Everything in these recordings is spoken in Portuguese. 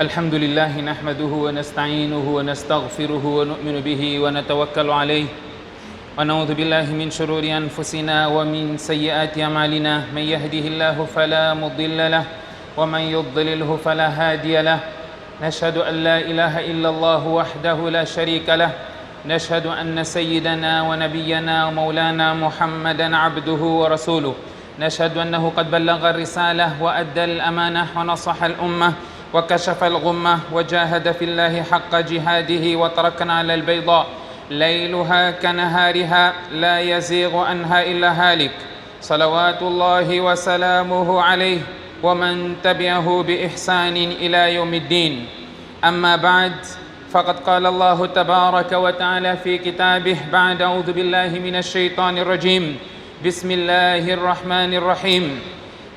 الحمد لله نحمده ونستعينه ونستغفره ونؤمن به ونتوكل عليه ونعوذ بالله من شرور أنفسنا ومن سيئات أعمالنا من يهده الله فلا مضل له ومن يضلله فلا هادي له نشهد أن لا إله إلا الله وحده لا شريك له نشهد أن سيدنا ونبينا ومولانا محمدا عبده ورسوله نشهد أنه قد بلغ الرسالة وأدى الأمانة ونصح الأمة وكشف الغمة وجاهد في الله حق جهاده وتركنا على البيضاء ليلها كنهارها لا يزيغ عنها إلا هالك صلوات الله وسلامه عليه ومن تبعه بإحسان إلى يوم الدين. أما بعد، فقد قال الله تبارك وتعالى في كتابه بعد أعوذ بالله من الشيطان الرجيم بسم الله الرحمن الرحيم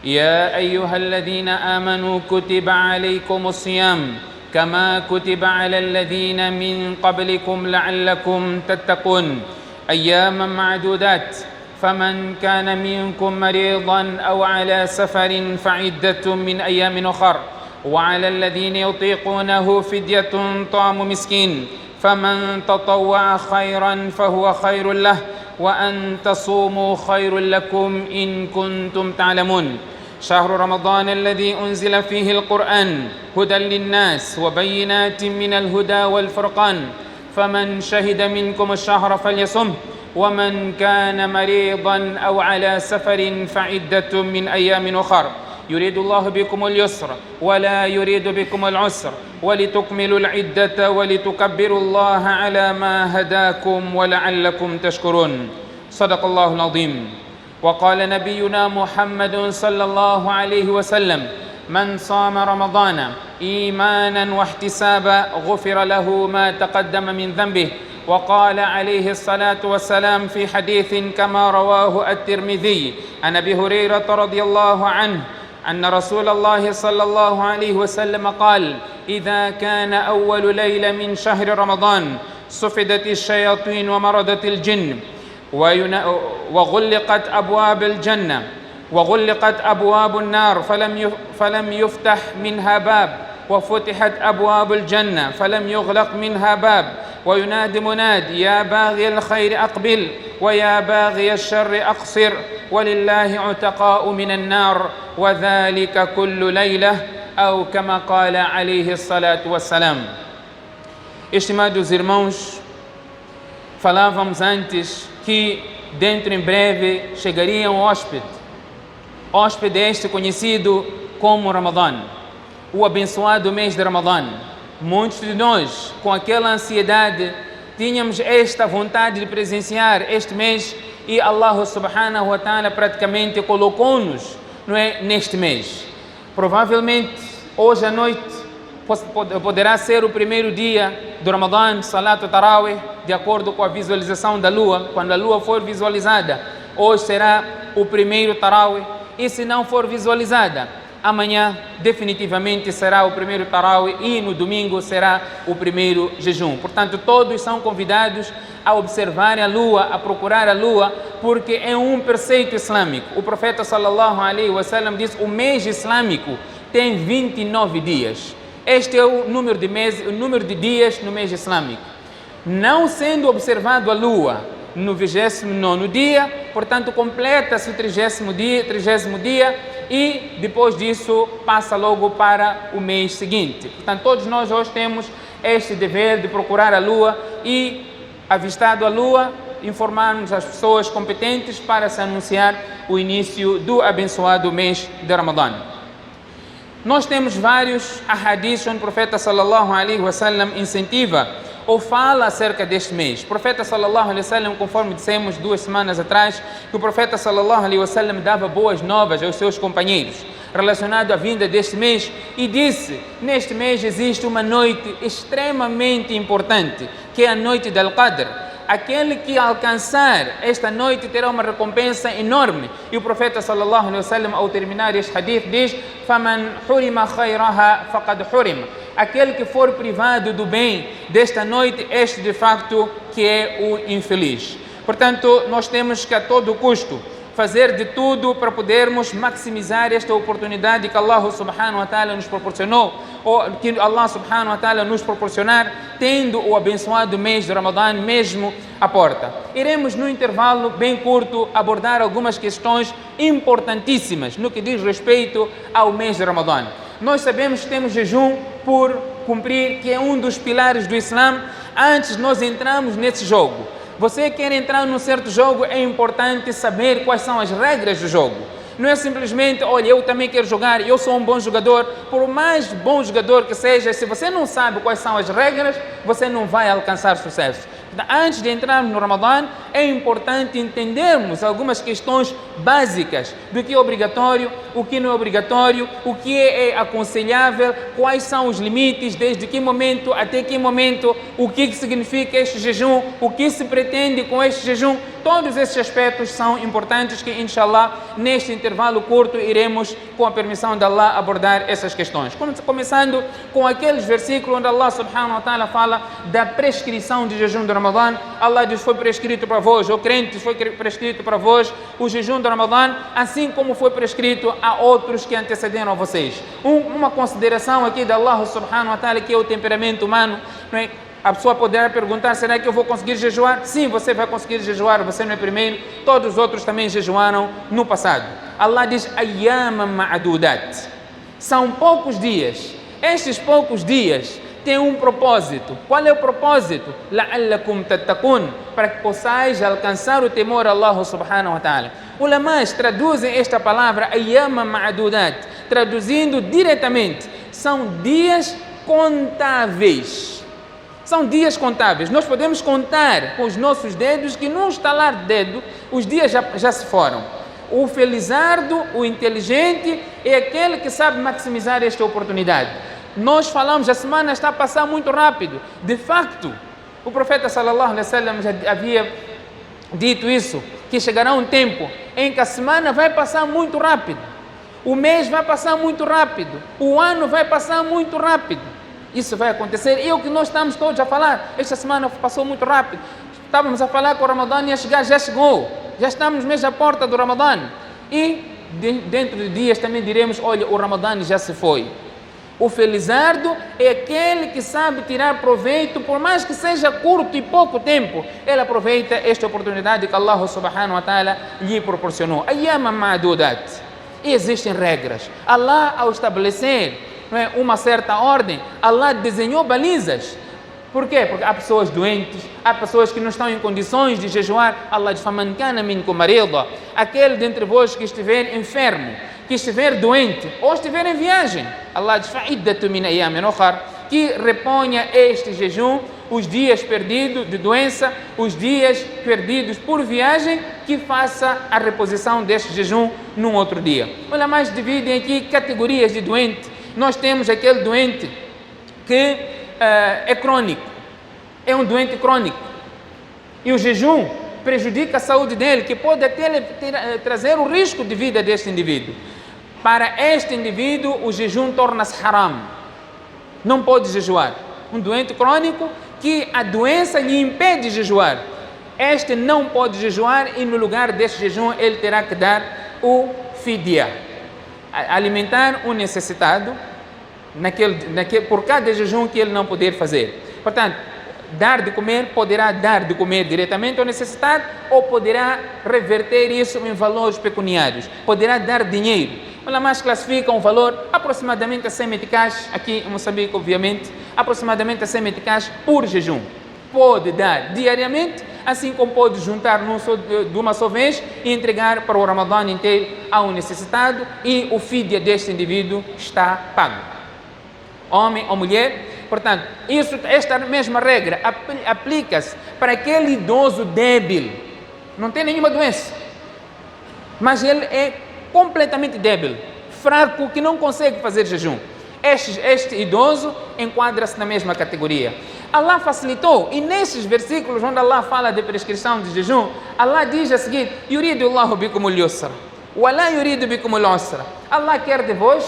يا أيها الذين آمنوا كتب عليكم الصيام كما كتب على الذين من قبلكم لعلكم تتقون أياما معدودات فمن كان منكم مريضا أو على سفر فعدة من أيام أخر وعلى الذين يطيقونه فدية طعام مسكين فمن تطوع خيرا فهو خير له وأن تصوموا خير لكم إن كنتم تعلمون. شهر رمضان الذي أنزل فيه القرآن هدى للناس وبينات من الهدى والفرقان فمن شهد منكم الشهر فليصمه ومن كان مريضا أو على سفر فعدة من أيام أخر يريد الله بكم اليسر ولا يريد بكم العسر ولتكملوا العدة ولتكبروا الله على ما هداكم ولعلكم تشكرون. صدق الله العظيم. وقال نبينا محمد صلى الله عليه وسلم من صام رمضان إيمانا واحتسابا غفر له ما تقدم من ذنبه. وقال عليه الصلاة والسلام في حديث كما رواه الترمذي عن أبي هريرة رضي الله عنه أن رسول الله صلى الله عليه وسلم قال إذا كان أول ليلة من شهر رمضان صفدت الشياطين ومرضت الجن وغلقت أبواب الجنة وغلقت أبواب النار فلم يفتح منها باب وفتحت أبواب الجنة فلم يغلق منها باب وينادي مناد يا باغي الخير أقبل ويا باغي الشر أقصر ولله عتقاء من النار وذلك كل ليلة أو كما قال عليه الصلاة والسلام. Estimados irmãos, falávamos antes que dentro em breve chegaria um hóspede este conhecido como Ramadã, o abençoado mês de Ramadã. Muitos de nós, com aquela ansiedade, tínhamos esta vontade de presenciar este mês e Allah subhanahu wa ta'ala praticamente colocou-nos, não é, neste mês. Provavelmente hoje à noite poderá ser o primeiro dia do Ramadã, Salat Tarawih, de acordo com a visualização da lua. Quando a lua for visualizada, hoje será o primeiro Tarawih, e se não for visualizada, amanhã definitivamente será o primeiro Tarawih e no domingo será o primeiro jejum. Portanto, todos são convidados a observar a lua, a procurar a lua, porque é um preceito islâmico. O profeta sallallahu alaihi wasallam diz: o mês islâmico tem 29 dias. Este é o número de dias no mês islâmico. Não sendo observado a lua no 29º dia, portanto completa-se o 30º dia e depois disso passa logo para o mês seguinte. Portanto, todos nós hoje temos este dever de procurar a lua e, avistado a lua, informarmos as pessoas competentes para se anunciar o início do abençoado mês de Ramadã. Nós temos vários ahadiths onde o profeta sallallahu alaihi wasallam incentiva ou fala acerca deste mês. O profeta sallallahu alaihi wasallam, conforme dissemos 2 semanas atrás, que o profeta sallallahu alaihi wasallam dava boas novas aos seus companheiros relacionado à vinda deste mês e disse: neste mês existe uma noite extremamente importante, que é a noite de Al-Qadr. Aquele que alcançar esta noite terá uma recompensa enorme. E o profeta sallallahu alaihi wasallam, ao terminar este hadith, diz: "Faman hurima khayraha faqad hurima." Aquele que for privado do bem desta noite, este de facto que é o infeliz. Portanto, nós temos que a todo custo fazer de tudo para podermos maximizar esta oportunidade que Allah subhanahu wa ta'ala nos proporcionou, ou que Allah subhanahu wa ta'ala nos proporcionar, tendo o abençoado mês de Ramadã mesmo à porta. Iremos, no intervalo bem curto, abordar algumas questões importantíssimas no que diz respeito ao mês de Ramadã. Nós sabemos que temos jejum por cumprir, que é um dos pilares do Islã. Antes nós entramos nesse jogo. Você quer entrar num certo jogo, é importante saber quais são as regras do jogo. Não é simplesmente, olha, eu também quero jogar, eu sou um bom jogador. Por mais bom jogador que seja, se você não sabe quais são as regras, você não vai alcançar sucesso. Antes de entrarmos no Ramadã, é importante entendermos algumas questões básicas do que é obrigatório, o que não é obrigatório, o que é aconselhável, quais são os limites, desde que momento até que momento, o que significa este jejum, o que se pretende com este jejum. Todos esses aspectos são importantes que, inshallah, neste intervalo curto, iremos, com a permissão de Allah, abordar essas questões. Começando com aqueles versículos onde Allah subhanahu wa ta'ala fala da prescrição de jejum do Ramadã. Allah diz: foi prescrito para vós, ou crentes, foi prescrito para vós o jejum do Ramadã, assim como foi prescrito a outros que antecederam a vocês. Uma consideração aqui de Allah subhanahu wa ta'ala, que é o temperamento humano, não é? A pessoa poderá perguntar: será que eu vou conseguir jejuar? Sim, você vai conseguir jejuar, você não é primeiro, todos os outros também jejuaram no passado. Allah diz: ayyaman ma'dudat. São poucos dias. Estes poucos dias têm um propósito. Qual é o propósito? La'allakum tattaqun, para que possais alcançar o temor a Allah subhanahu wa ta'ala. Ulamás traduzem esta palavra ayyaman ma'dudat, traduzindo diretamente, são dias contáveis. São dias contáveis. Nós podemos contar com os nossos dedos, que num estalar de dedo, os dias já se foram. O felizardo, o inteligente, é aquele que sabe maximizar esta oportunidade. Nós falamos, a semana está a passar muito rápido. De facto, o profeta sallallahu alaihi wasallam já havia dito isso, que chegará um tempo em que a semana vai passar muito rápido. O mês vai passar muito rápido. O ano vai passar muito rápido. Isso vai acontecer, e é o que nós estamos todos a falar. Esta semana passou muito rápido. Estávamos a falar que o Ramadã ia chegar, já chegou. Já estamos mesmo à porta do Ramadã. E dentro de dias também diremos: olha, o Ramadã já se foi. O felizardo é aquele que sabe tirar proveito, por mais que seja curto e pouco tempo, ele aproveita esta oportunidade que Allah subhanahu wa ta'ala lhe proporcionou. Ayyaman ma'dudat. E existem regras. Allah, ao estabelecer uma certa ordem, Allah desenhou balizas. Por quê? Porque há pessoas doentes, há pessoas que não estão em condições de jejuar. Allah diz: faman kana minkum marida, aquele dentre vós que estiver enfermo, que estiver doente ou estiver em viagem, Allah diz: fa'iddatu min ayyamin ukhar, que reponha este jejum, os dias perdidos de doença, os dias perdidos por viagem, que faça a reposição deste jejum num outro dia. Olha, mais dividem aqui categorias de doente. Nós temos aquele doente que é crônico, é um doente crônico, e o jejum prejudica a saúde dele, que pode até trazer o risco de vida deste indivíduo. Para este indivíduo, o jejum torna-se haram, não pode jejuar. Um doente crônico que a doença lhe impede de jejuar, este não pode jejuar, e no lugar deste jejum ele terá que dar o fidya, alimentar um necessitado por cada jejum que ele não poder fazer. Portanto, dar de comer, poderá dar de comer diretamente ao necessitado, ou poderá reverter isso em valores pecuniários, poderá dar dinheiro. Olha, mais classifica um valor aproximadamente a 100 meticais, aqui em Moçambique, obviamente, aproximadamente a 100 meticais por jejum. Pode dar diariamente, assim como pode juntar de uma só vez e entregar para o Ramadã inteiro a um necessitado, e o fidya deste indivíduo está pago. Homem ou mulher. Portanto, esta mesma regra aplica-se para aquele idoso débil, não tem nenhuma doença, mas ele é completamente débil, fraco, que não consegue fazer jejum. Este idoso enquadra-se na mesma categoria. Allah facilitou, e nesses versículos onde Allah fala de prescrição de jejum, Allah diz a seguir: yuridu Allahu bikumul yusra wa la yuridu bikumul usra. Allah quer de vós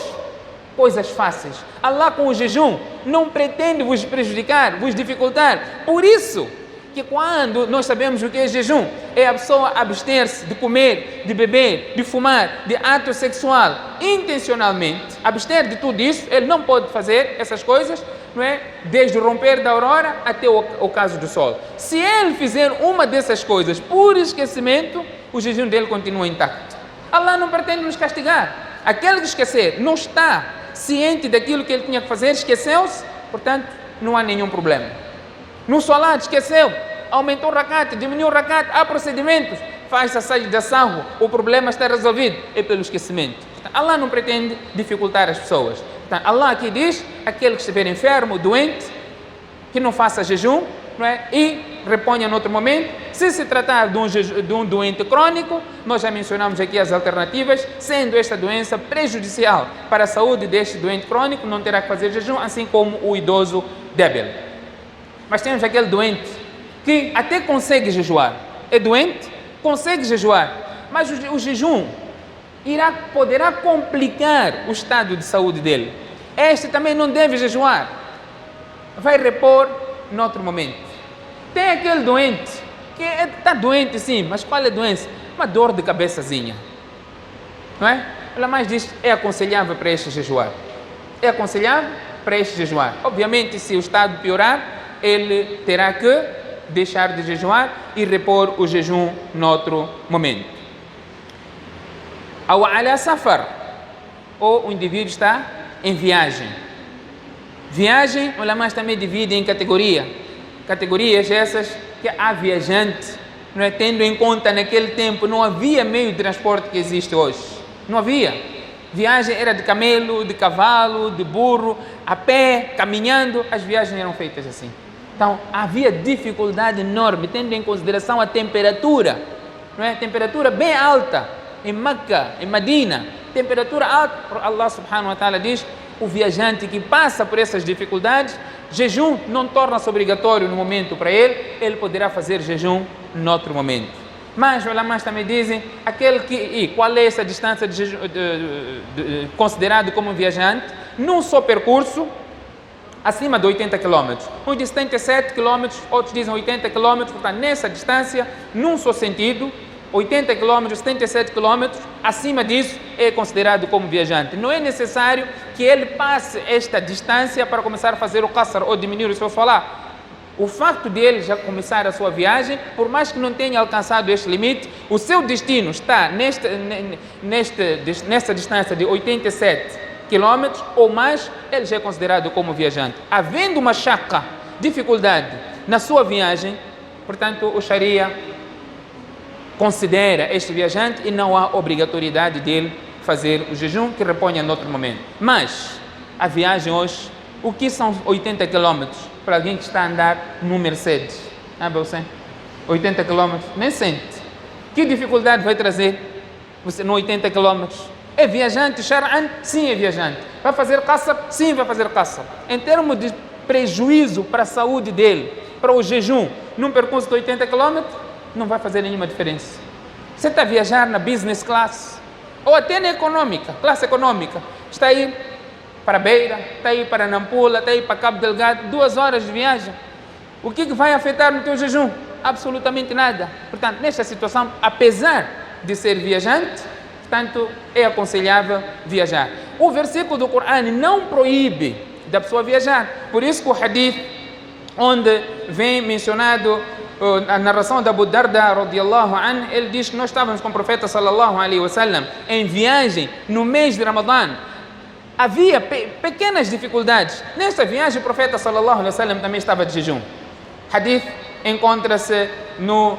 coisas fáceis. Allah, com o jejum, não pretende vos prejudicar, vos dificultar. Por isso, que quando nós sabemos o que é jejum, é a pessoa abster-se de comer, de beber, de fumar, de ato sexual, intencionalmente, abster de tudo isso, ele não pode fazer essas coisas, não é? Desde o romper da aurora até o caso do sol. Se ele fizer uma dessas coisas por esquecimento, o jejum dele continua intacto. Allah não pretende nos castigar. Aquele que esquecer, não está ciente daquilo que ele tinha que fazer, esqueceu-se, portanto, não há nenhum problema. No salat, esqueceu, aumentou o rakat, diminuiu o rakat, há procedimentos, faz a saída da sarro, o problema está resolvido, é pelo esquecimento. Allah não pretende dificultar as pessoas. Então, Allah aqui diz, aquele que estiver enfermo, doente, que não faça jejum, não é? E reponha no outro momento. Se se tratar de um doente crônico, nós já mencionamos aqui as alternativas, sendo esta doença prejudicial para a saúde deste doente crônico, não terá que fazer jejum, assim como o idoso débil. Mas temos aquele doente que até consegue jejuar, é doente, consegue jejuar, mas o jejum poderá complicar o estado de saúde dele. Este também não deve jejuar, vai repor em outro momento. Tem aquele doente que está doente sim, mas qual é a doença? Uma dor de cabeçazinha, não é? Ela mais diz, é aconselhável para este jejuar. É aconselhável para este jejuar. Obviamente, se o estado piorar, ele terá que deixar de jejuar e repor o jejum noutro momento. Ao ala safar, ou o indivíduo está em viagem. Viagem, os ulama também dividem em categorias essas que há viajante, não é? Tendo em conta naquele tempo não havia meio de transporte que existe hoje, não havia. Viagem era de camelo, de cavalo, de burro, a pé, caminhando, as viagens eram feitas assim. Então havia dificuldade enorme, tendo em consideração a temperatura, não é? Temperatura bem alta em Meca, em Medina, temperatura alta. Allah subhanahu wa ta'ala diz, o viajante que passa por essas dificuldades, jejum não torna-se obrigatório no momento para ele, ele poderá fazer jejum em outro momento. Mas os ulama também dizem, aquele que, e qual é essa distância de jejum, considerado como viajante, num só percurso, acima de 80 km. Uns dizem 77 km, outros dizem 80 km, portanto, nessa distância, num só sentido, 80 km, 77 km, acima disso é considerado como viajante. Não é necessário que ele passe esta distância para começar a fazer o qasr ou diminuir o seu salat. O facto de ele já começar a sua viagem, por mais que não tenha alcançado este limite, o seu destino está nesta distância de 87 km ou mais, ele já é considerado como viajante. Havendo uma shaqqa, dificuldade na sua viagem, portanto, o Sharia considera este viajante e não há obrigatoriedade dele fazer o jejum, que reponha em outro momento. Mas a viagem hoje, o que são 80 km para alguém que está a andar no Mercedes? Você? 80 km, nem sente. Que dificuldade vai trazer você no 80 km? É viajante, shar'an? Sim, é viajante. Vai fazer qasr? Sim, vai fazer qasr. Em termos de prejuízo para a saúde dele, para o jejum, num percurso de 80 km, não vai fazer nenhuma diferença. Você está a viajar na business class, ou até na econômica, classe econômica, está aí para Beira, está aí para Nampula, está aí para Cabo Delgado, 2 horas de viagem. O que vai afetar no teu jejum? Absolutamente nada. Portanto, nesta situação, apesar de ser viajante, portanto, é aconselhável viajar. O versículo do Corão não proíbe da pessoa viajar. Por isso que o hadith, onde vem mencionado a narração da Abu Darda radiyallahu anhu, ele diz que nós estávamos com o profeta sallallahu alaihi wasallam em viagem no mês de Ramadã. Havia pequenas dificuldades. Nesta viagem o profeta sallallahu alaihi wasallam também estava de jejum. Hadith encontra-se no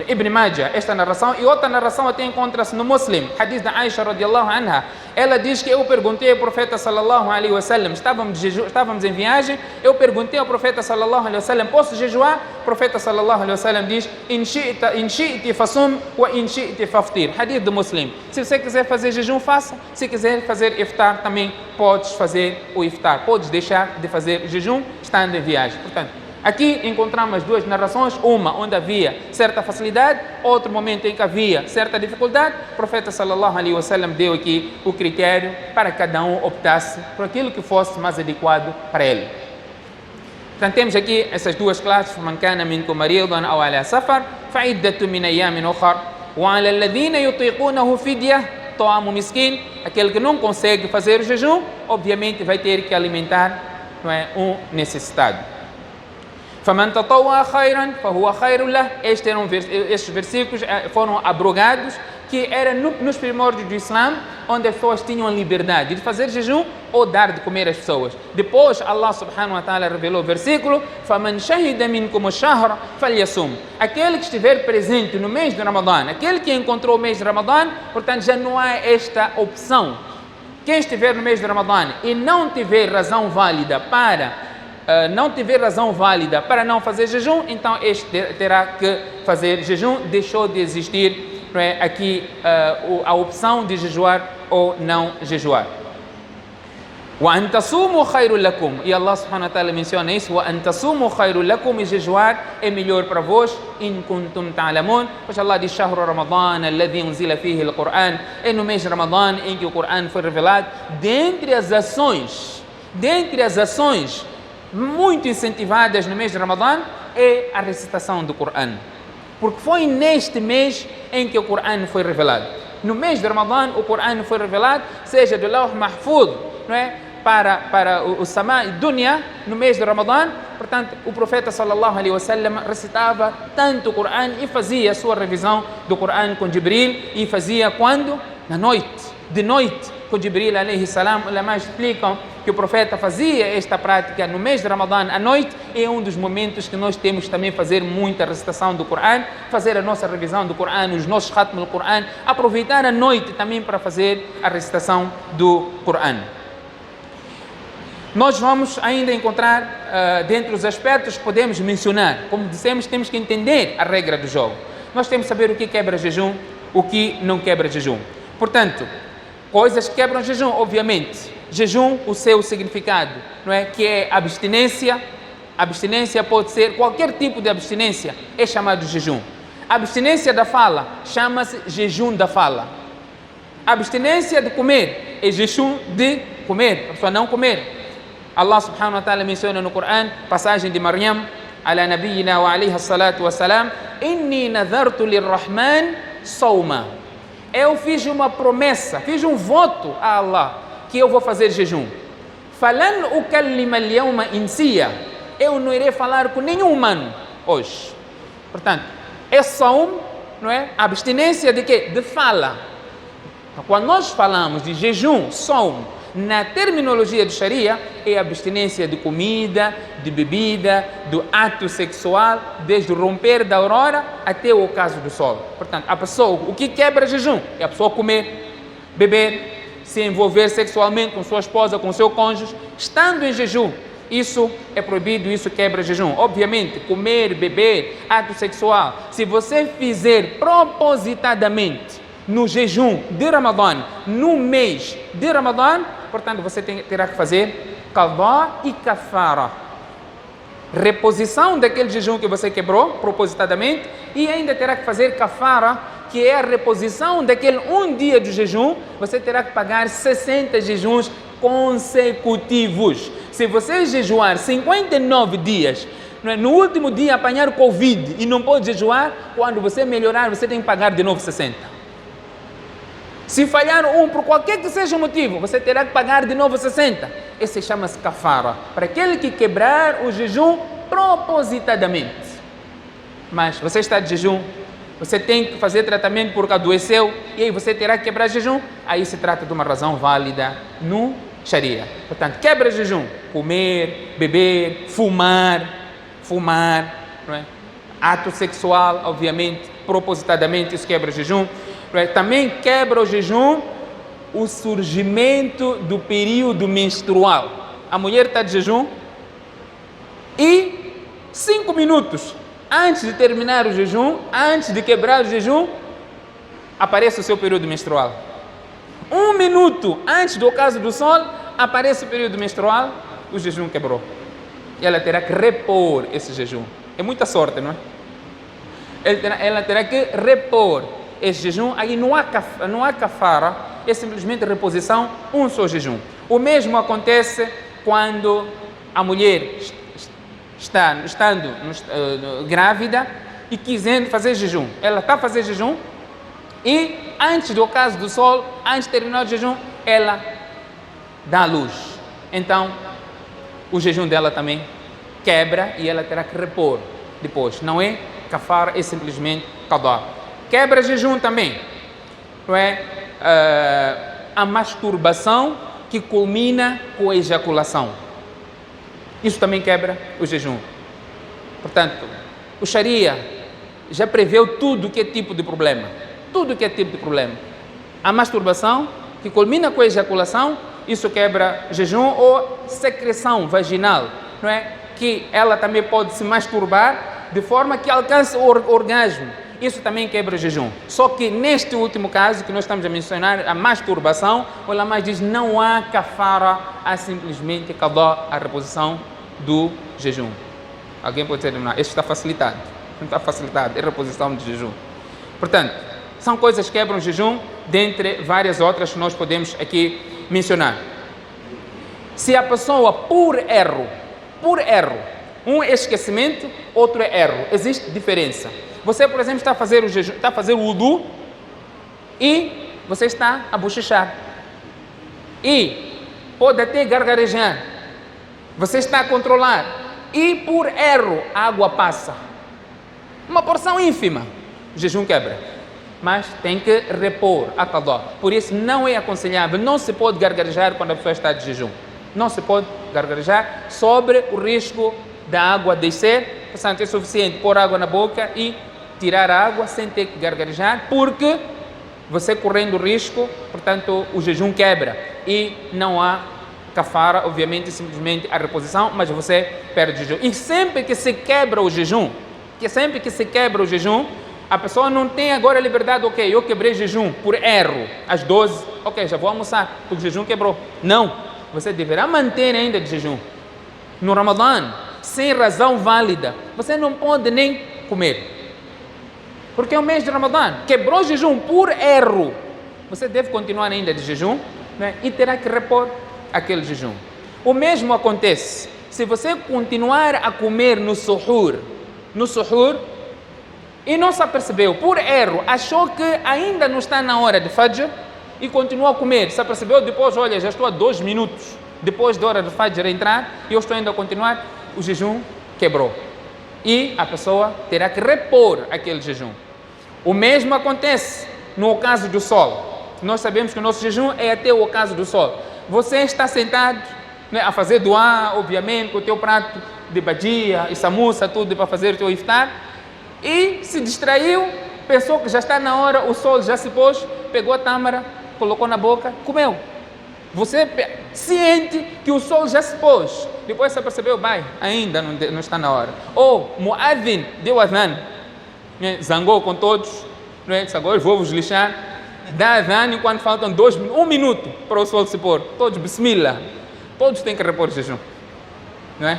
Ibn Majah, esta narração, e outra narração até encontra-se no Muslim, hadith da Aisha radiyallahu anha. Ela diz que eu perguntei ao profeta sallallahu alaihi wasallam, estávamos em viagem, eu perguntei ao profeta sallallahu alaihi wasallam, posso jejuar? O profeta sallallahu alaihi wasallam diz, in shi'ti fasum wa in shi'ti faftir. Hadith do Muslim. Se você quiser fazer jejum, faça. Se quiser fazer iftar, também podes fazer o iftar. Podes deixar de fazer jejum estando em viagem. Portanto, aqui encontramos 2 narrações, uma onde havia certa facilidade, outro momento em que havia certa dificuldade. O profeta sallallahu alaihi wasallam deu aqui o critério para que cada um optasse por aquilo que fosse mais adequado para ele. Portanto, temos aqui essas duas classes: man kana minkum maridan aw ala safar fa'iddatu min ayamin ukhar wa ala alladhina yutiqunahu fidyah ta'amu miskin. Aquele que não consegue fazer o jejum, obviamente vai ter que alimentar, não é, um necessitado. فَمَنْ تَطَوَّعَ خَيْرًا فَهُوَ خَيْرٌ لَهُ. Estes versículos foram abrogados, que era nos primórdios do Islã, onde as pessoas tinham liberdade de fazer jejum ou dar de comer às pessoas. Depois, Allah subhanahu wa ta'ala revelou o versículo: فَمَنْ شَهِدَ مِنْكُمُ الشَّهْرَ فَلْيَصُمْ. Aquele que estiver presente no mês de Ramadã, aquele que encontrou o mês de Ramadã, portanto já não há esta opção. Quem estiver no mês de Ramadã e não tiver razão válida para não fazer jejum, então este terá que fazer jejum. Deixou de existir, não é, aqui a opção de jejuar ou não jejuar. وَأَن تَصُومُوا خَيْرٌ لَكُمْ. E Allah subhanahu wa ta'ala menciona isso: وَأَن تَصُومُوا خَيْرٌ لَكُمْ. E jejuar é melhor para vós. إِن كُنتُمْ تَعْلَمُونَ. Pois Allah diz: شهر رمضان الذي أنزل فيه القرآن. É no mês de Ramadã em que o Corão foi revelado. Dentre as ações muito incentivadas no mês de Ramadã é a recitação do Corão, porque foi neste mês em que o Corão foi revelado. No mês de Ramadã o Corão foi revelado, seja do Lawh Mahfuz, não é, para o Sama e Dunya. No mês de Ramadã, portanto, o profeta sallallahu alaihi wasallam recitava tanto o Corão e fazia a sua revisão do Corão com Jibril, e fazia quando? Na noite, de noite, com Jibril alaihi salam. Ulama explicam que o profeta fazia esta prática no mês de Ramadã à noite. É um dos momentos que nós temos também fazer muita recitação do Corão, fazer a nossa revisão do Corão, os nossos khatm do Corão, aproveitar a noite também para fazer a recitação do Corão. Nós vamos ainda encontrar dentre os aspectos que podemos mencionar. Como dissemos, temos que entender a regra do jogo. Nós temos que saber o que quebra jejum, o que não quebra jejum. Portanto, coisas que quebram jejum, obviamente. Jejum, o seu significado, não é? Que é abstinência. Abstinência pode ser qualquer tipo de abstinência, é chamado jejum. Abstinência da fala chama-se jejum da fala. Abstinência de comer é jejum de comer, a pessoa não comer. Allah subhanahu wa ta'ala menciona no Corão, passagem de Maryam ala nabiyina wa alayhi salatu wa salam: inni nadhartu lirrahman sawma. Eu fiz uma promessa, fiz um voto a Allah que eu vou fazer jejum. Falan ukallima al-yawma insiya. Eu não irei falar com nenhum humano hoje. Portanto, é saum, não é? Abstinência de quê? De fala. Quando nós falamos de jejum, saum, na terminologia do Sharia, é abstinência de comida, de bebida, do ato sexual, desde o romper da aurora até o ocaso do sol. Portanto, a pessoa, o que quebra jejum? É a pessoa comer, beber, se envolver sexualmente com sua esposa, com seu cônjuge, estando em jejum. Isso é proibido, isso quebra jejum. Obviamente, comer, beber, ato sexual, se você fizer propositadamente no jejum de Ramadã, no mês de Ramadã, portanto, você terá que fazer qadá e kafara, reposição daquele jejum que você quebrou propositadamente, e ainda terá que fazer kafara, que é a reposição daquele um dia de jejum. Você terá que pagar 60 jejuns consecutivos. Se você jejuar 59 dias, no último dia apanhar Covid e não pode jejuar, quando você melhorar, você tem que pagar de novo 60. Se falhar por qualquer que seja o motivo, você terá que pagar de novo 60. Esse chama-se kafara, para aquele que quebrar o jejum propositadamente. Mas você está de jejum, você tem que fazer tratamento porque adoeceu, e aí você terá que quebrar jejum. Aí se trata de uma razão válida no Sharia. Portanto, quebra jejum: comer, beber, fumar, não é? Ato sexual, obviamente, propositadamente, isso quebra jejum. Também quebra o jejum o surgimento do período menstrual. A mulher está de jejum e 5 minutos antes de terminar o jejum, antes de quebrar o jejum, aparece o seu período menstrual. 1 minuto antes do ocaso do sol, aparece o período menstrual, o jejum quebrou. E ela terá que repor esse jejum. É muita sorte, não é? Ela terá que repor esse jejum. Aí não há kafara, é simplesmente reposição, um só jejum. O mesmo acontece quando a mulher estando grávida e quisendo fazer jejum. Ela está a fazer jejum e antes do ocaso do sol, antes de terminar o jejum, ela dá à luz. Então, o jejum dela também quebra e ela terá que repor depois. Não é kafara, é simplesmente qadá. Quebra jejum também, não é? A masturbação que culmina com a ejaculação. Isso também quebra o jejum. Portanto, o Sharia já preveu tudo que é tipo de problema. Tudo que é tipo de problema. A masturbação que culmina com a ejaculação, isso quebra jejum, ou secreção vaginal, não é? Que ela também pode se masturbar de forma que alcance o orgasmo. Isso também quebra o jejum. Só que neste último caso que nós estamos a mencionar, a masturbação, o ulama diz não há kafara, há simplesmente qadá, a reposição do jejum. Alguém pode dizer, não, este está facilitado. Não está facilitado, é a reposição do jejum. Portanto, são coisas que quebram o jejum, dentre várias outras que nós podemos aqui mencionar. Se a pessoa, por erro, um é esquecimento, outro é erro, existe diferença. Você, por exemplo, está a fazer o jejum, está a fazer o wudu e você está a bochechar. E pode até gargarejar. Você está a controlar e por erro a água passa. Uma porção ínfima, o jejum quebra. Mas tem que repor a qadá. Por isso não é aconselhável, não se pode gargarejar quando a pessoa está de jejum. Não se pode gargarejar sobre o risco da água descer. Portanto, é suficiente pôr água na boca e tirar a água sem ter que gargarejar, porque você correndo risco, portanto, o jejum quebra e não há kafara, obviamente, simplesmente a reposição, mas você perde o jejum. E sempre que se quebra o jejum, a pessoa não tem agora a liberdade, ok, eu quebrei jejum por erro, às 12, ok, já vou almoçar, porque o jejum quebrou. Não, você deverá manter ainda de jejum. No Ramadã, sem razão válida, você não pode nem comer. Porque é o mês de Ramadã, quebrou o jejum por erro. Você deve continuar ainda de jejum, né? E terá que repor aquele jejum. O mesmo acontece se você continuar a comer no suhur, e não se apercebeu, por erro, achou que ainda não está na hora de Fajr e continuou a comer. Se apercebeu depois, olha, já estou a 2 minutos depois da hora de Fajr entrar e eu estou ainda a continuar, o jejum quebrou. E a pessoa terá que repor aquele jejum. O mesmo acontece no ocaso do sol. Nós sabemos que o nosso jejum é até o ocaso do sol. Você está sentado, né, a fazer duá, obviamente, com o teu prato de badia e samuça, tudo para fazer o teu iftar, e se distraiu, pensou que já está na hora, o sol já se pôs, pegou a tâmara, colocou na boca, comeu. Você ciente que o sol já se pôs, depois você percebeu, ainda não está na hora. Ou muadhin deu adhan, né, zangou com todos, né, agora vou vos lixar, dá adhan enquanto faltam 1 minuto para o sol se pôr, todos bismillah, todos têm que repor o jejum, não é?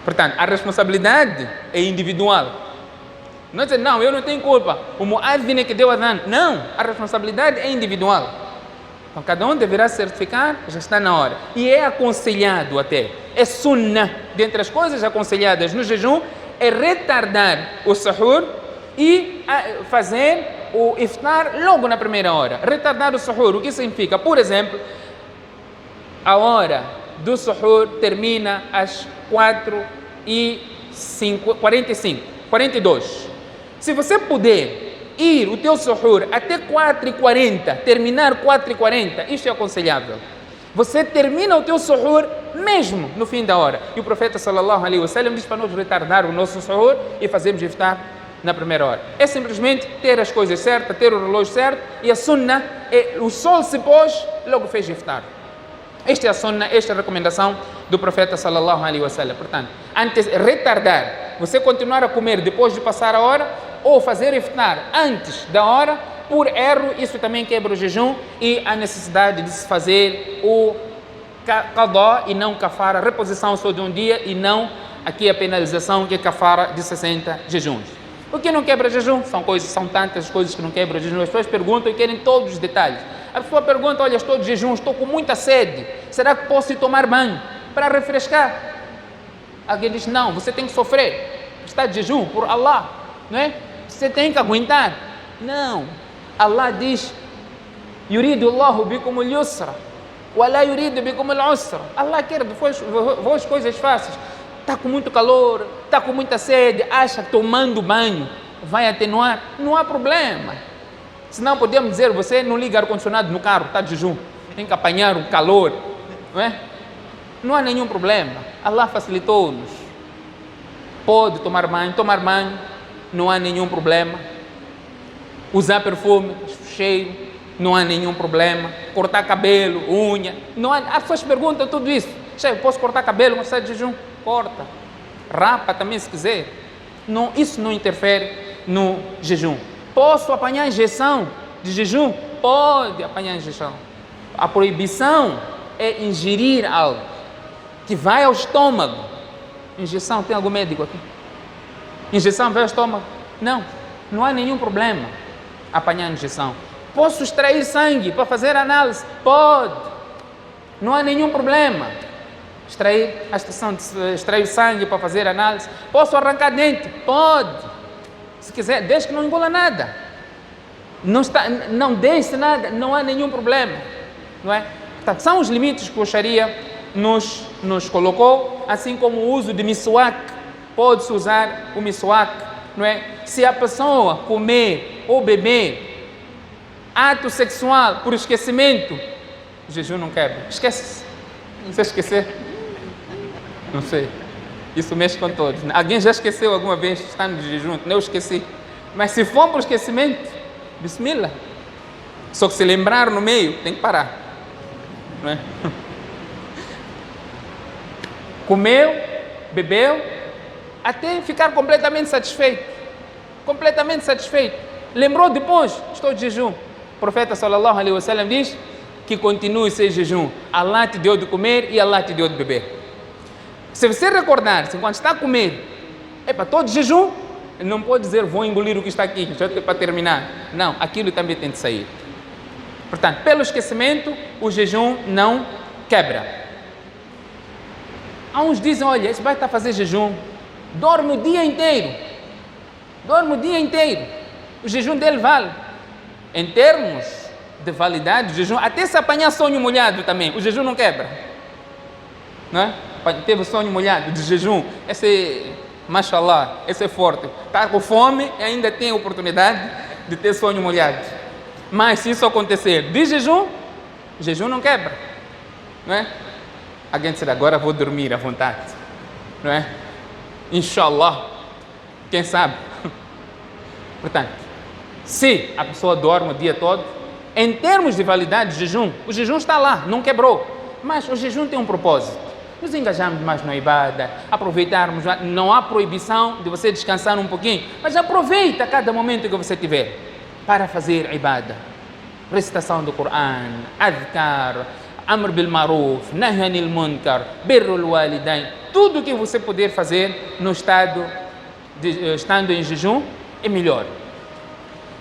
Portanto, a responsabilidade é individual. Não é dizer, não, eu não tenho culpa, o muadhin é que deu adhan. Não, a responsabilidade é individual. Então, cada um deverá certificar, já está na hora. E é aconselhado até, é sunnah, dentre as coisas aconselhadas no jejum, é retardar o sahur e fazer o iftar logo na primeira hora. Retardar o sahur, o que significa? Por exemplo, a hora do sahur termina às 4h42. Se você puder ir o teu sahur até 4h40, terminar 4h40, isto é aconselhável. Você termina o teu sahur mesmo no fim da hora. E o profeta sallallahu alaihi wasallam diz para nós retardar o nosso sahur e fazermos iftar na primeira hora. É simplesmente ter as coisas certas, ter o relógio certo, e a sunnah é o sol se pôs, logo fez iftar. Esta é a sunnah, esta é a recomendação do profeta sallallahu alaihi wasallam. Portanto, antes retardar, você continuar a comer depois de passar a hora, ou fazer iftar antes da hora, por erro, isso também quebra o jejum, e a necessidade de se fazer o qadá e não kafara, reposição só de um dia e não aqui a penalização que é kafara de 60 jejuns. O que não quebra jejum? São tantas coisas que não quebram jejum. As pessoas perguntam e querem todos os detalhes. A pessoa pergunta, olha, estou de jejum, estou com muita sede, será que posso ir tomar banho para refrescar? Alguém diz, não, você tem que sofrer, está de jejum por Allah, não é? Você tem que aguentar. Não, Allah diz, yuridu Allahu bikum al-yusra, wa la yuridu bikum al-usra. Allah quer de vós coisas fáceis. Está com muito calor, está com muita sede, acha que tomando banho vai atenuar? Não há problema. Senão podemos dizer, você não liga ar-condicionado no carro, está de jejum, tem que apanhar o calor, não é? Não há nenhum problema. Allah facilitou-nos. Pode tomar banho, não há nenhum problema. Usar perfume, cheiro, não há nenhum problema. Cortar cabelo, unha, não há. As pessoas perguntam tudo isso. Chefe, posso cortar cabelo quando está de jejum? Corta. Rapa também se quiser. Não, isso não interfere no jejum. Posso apanhar injeção de jejum? Pode apanhar injeção. A proibição é ingerir algo que vai ao estômago. Injeção, tem algum médico aqui? Injeção vai ao estômago? Não, não há nenhum problema apanhar injeção. Posso extrair sangue para fazer análise? Pode, não há nenhum problema. Extrair sangue para fazer análise. Posso arrancar dente? Pode, se quiser, desde que não engula nada. Não deixe nada, não há nenhum problema, não é? Portanto, são os limites que o Sharia nos colocou, assim como o uso de miswak. Pode-se usar o miswak, não é? Se a pessoa comer ou beber ato sexual por esquecimento, o jejum não quebra. Esquece-se. Não sei esquecer. Não sei. Isso mexe com todos. Alguém já esqueceu alguma vez estando de jejum? Eu esqueci. Mas se for por esquecimento, bismillah. Só que se lembrar no meio, tem que parar. Não é? Comeu, bebeu, até ficar completamente satisfeito. Completamente satisfeito. Lembrou depois, estou de jejum. O profeta sallallahu alaihi wasallam diz que continue sem jejum. Allah te deu de comer e Allah te deu de beber. Se você recordar-se, enquanto está a comer, estou de jejum, não pode dizer, vou engolir o que está aqui, já para terminar. Não, aquilo também tem de sair. Portanto, pelo esquecimento, o jejum não quebra. Há uns dizem, olha, esse vai estar a fazer jejum, dorme o dia inteiro. Dorme o dia inteiro. O jejum dele vale. Em termos de validade do jejum, até se apanhar sonho molhado também, o jejum não quebra. Não é? Teve sonho molhado de jejum, esse é, mashallah, esse é forte. Está com fome e ainda tem a oportunidade de ter sonho molhado. Mas se isso acontecer de jejum, o jejum não quebra. Não é? Alguém diz, agora vou dormir à vontade. Não é? Inshallah, quem sabe? Portanto, se a pessoa dorme o dia todo, em termos de validade de jejum, o jejum está lá, não quebrou. Mas o jejum tem um propósito. Nos engajamos mais na ibada, aproveitarmos, não há proibição de você descansar um pouquinho, mas aproveita cada momento que você tiver para fazer ibada. Recitação do Coran, adhkar, amr bil maruf, nahy anil munkar, birrul walidain, tudo que você puder fazer no estando em jejum é melhor.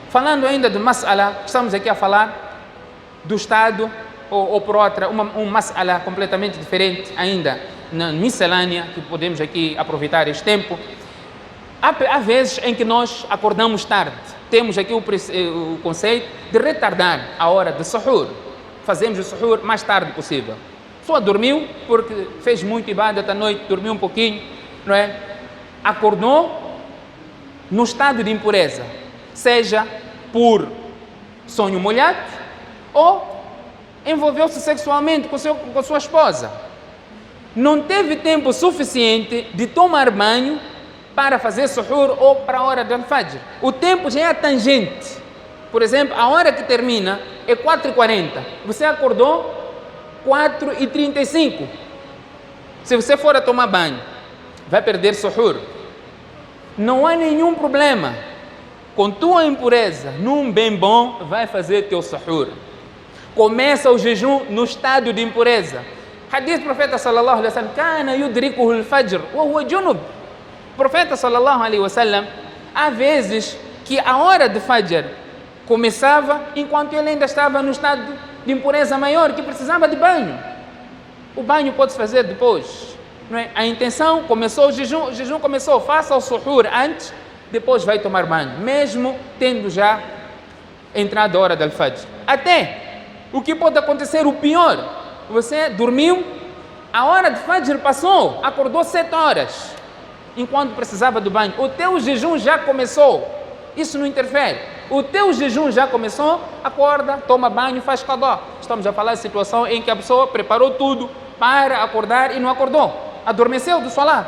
Falando ainda de mas'ala, estamos aqui a falar do estado ou por outra, um mas'ala completamente diferente ainda, na miscelânea, que podemos aqui aproveitar este tempo. Há vezes em que nós acordamos tarde. Temos aqui o conceito de retardar a hora de suhoor. Fazemos o suhoor mais tarde possível. A pessoa dormiu porque fez muito ibadat à noite, dormiu um pouquinho, não é? Acordou no estado de impureza, seja por sonho molhado ou envolveu-se sexualmente com sua esposa. Não teve tempo suficiente de tomar banho para fazer suhoor ou para a hora do al-fajr. O tempo já é tangente. Por exemplo, a hora que termina é 4h40. Você acordou 4h35. Se você for a tomar banho, vai perder suhoor. Não há nenhum problema. Com tua impureza, num bem bom, vai fazer teu suhoor. Começa o jejum no estado de impureza. Hadith do profeta sallallahu alaihi wasallam, kana yudrikuhu al-fajr wa huwa junub. O profeta sallallahu alaihi wasallam, há vezes que a hora de fajr começava enquanto ele ainda estava no estado de impureza maior, que precisava de banho. O banho pode-se fazer depois. não é? A intenção, começou o jejum começou, faça o suhur antes, depois vai tomar banho, mesmo tendo já entrado a hora do Al-Fajr. Até, o que pode acontecer, o pior, você dormiu, a hora do Fajr passou, acordou 7 horas, enquanto precisava do banho, o teu jejum já começou, isso não interfere, o teu jejum já começou, acorda, toma banho, faz qadá. Estamos a falar de situação em que a pessoa preparou tudo para acordar e não acordou, adormeceu do salat.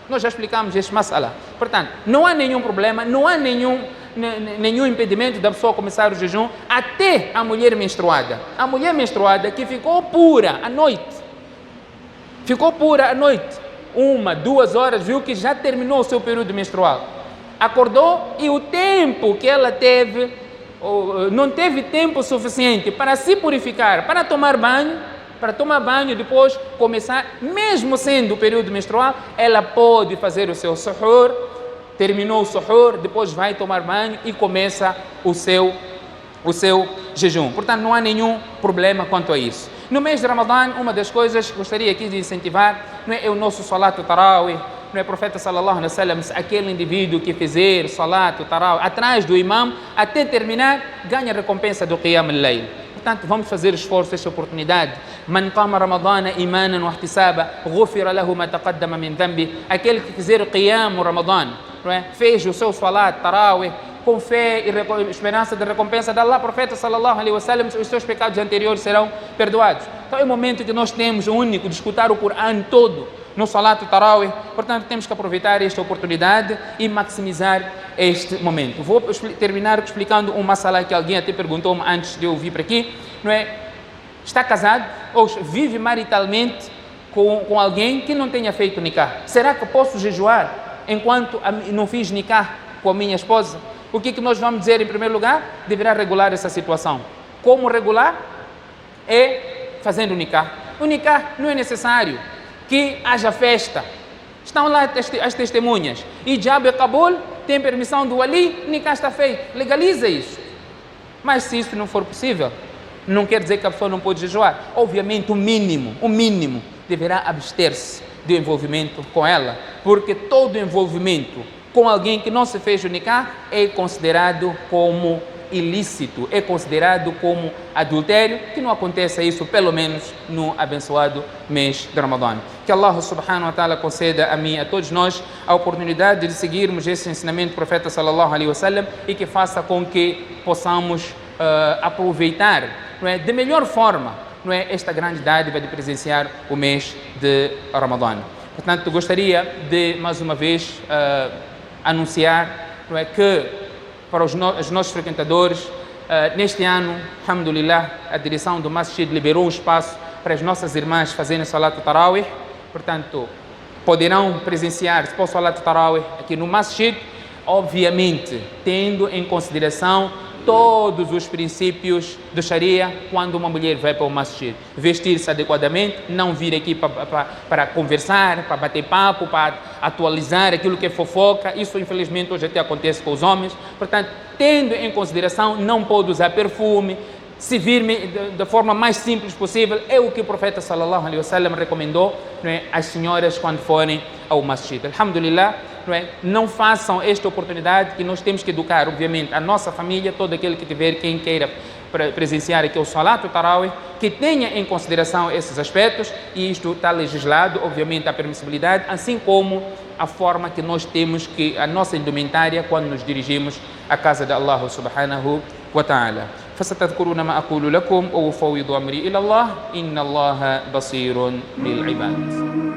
Nós já explicamos este masala. Portanto, não há nenhum problema, não há nenhum impedimento da pessoa começar o jejum até a mulher menstruada. A mulher menstruada que ficou pura à noite, 1, 2 horas, viu que já terminou o seu período menstrual, acordou e o tempo que ela teve, não teve tempo suficiente para se purificar, para tomar banho, depois começar, mesmo sendo o período menstrual, ela pode fazer o seu suhur, terminou o suhur, depois vai tomar banho e começa o seu jejum. Portanto, não há nenhum problema quanto a isso. No mês de Ramadã, uma das coisas que gostaria aqui de incentivar, não é o nosso salat tarawih, não é? O profeta sallallahu alaihi wasallam, aquele indivíduo que fizer salat tarawih atrás do imam, até terminar, ganha a recompensa do qiyam al-layl. Portanto, vamos fazer esforço, esta oportunidade. Man qama ramadana imanan wa ihtisaba, ghufira lahu ma taqaddama min dhanbi. Aquele que fizer o qiyam o Ramadã, não é? Fez o seu salat tarawih com fé e esperança de recompensa de Allah, profeta sallallahu alaihi wasallam, os seus pecados anteriores serão perdoados. Então é o momento que nós temos o único de escutar o Corão todo no salat tarawih. Portanto, temos que aproveitar esta oportunidade e maximizar este momento. Vou terminar explicando uma masala que alguém até perguntou-me antes de eu vir para aqui, não é? Está casado ou vive maritalmente com alguém que não tenha feito nikah. Será que posso jejuar enquanto não fiz nikah com a minha esposa? O que nós vamos dizer em primeiro lugar? Deverá regular essa situação. Como regular? É fazendo o nikah. O nikah não é necessário que haja festa. Estão lá as testemunhas. Ijab e Kabul tem permissão do Ali, nikah está feito. Legaliza isso. Mas se isso não for possível, não quer dizer que a pessoa não pode jejuar. Obviamente, o mínimo, deverá abster-se do envolvimento com ela, porque todo envolvimento com alguém que não se fez o nikah é considerado como ilícito, é considerado como adultério, que não aconteça isso, pelo menos no abençoado mês de Ramadã. Que Allah subhanahu wa ta'ala conceda a mim, a todos nós, a oportunidade de seguirmos esse ensinamento do profeta sallallahu alaihi wasallam e que faça com que possamos aproveitar, não é, de melhor forma, não é, esta grande dádiva de presenciar o mês de Ramadã. Portanto, gostaria de, mais uma vez, anunciar, não é, que para os nossos frequentadores, neste ano, alhamdulillah, a direção do Masjid liberou um espaço para as nossas irmãs fazerem salat tarawih. Portanto, poderão presenciar o salat tarawih aqui no Masjid, obviamente tendo em consideração todos os princípios do Sharia quando uma mulher vai para o masjid. Vestir-se adequadamente, não vir aqui para conversar, para bater papo, para atualizar aquilo que é fofoca. Isso, infelizmente, hoje até acontece com os homens. Portanto, tendo em consideração, não pode usar perfume, se vir da forma mais simples possível. É o que o profeta sallallahu alaihi wasallam recomendou, não é, às senhoras quando forem ao masjid. Alhamdulillah, não é? Não façam esta oportunidade, que nós temos que educar, obviamente, a nossa família, todo aquele que tiver, quem queira presenciar aqui o salat tarawih, que tenha em consideração esses aspectos, e isto está legislado, obviamente, a permissibilidade, assim como a forma que nós temos que, a nossa indumentária, quando nos dirigimos à casa de Allah subhanahu wa ta'ala. فستذكرون ما أقول لكم وأفوض أمري إلى الله إن الله بصير بالعباد.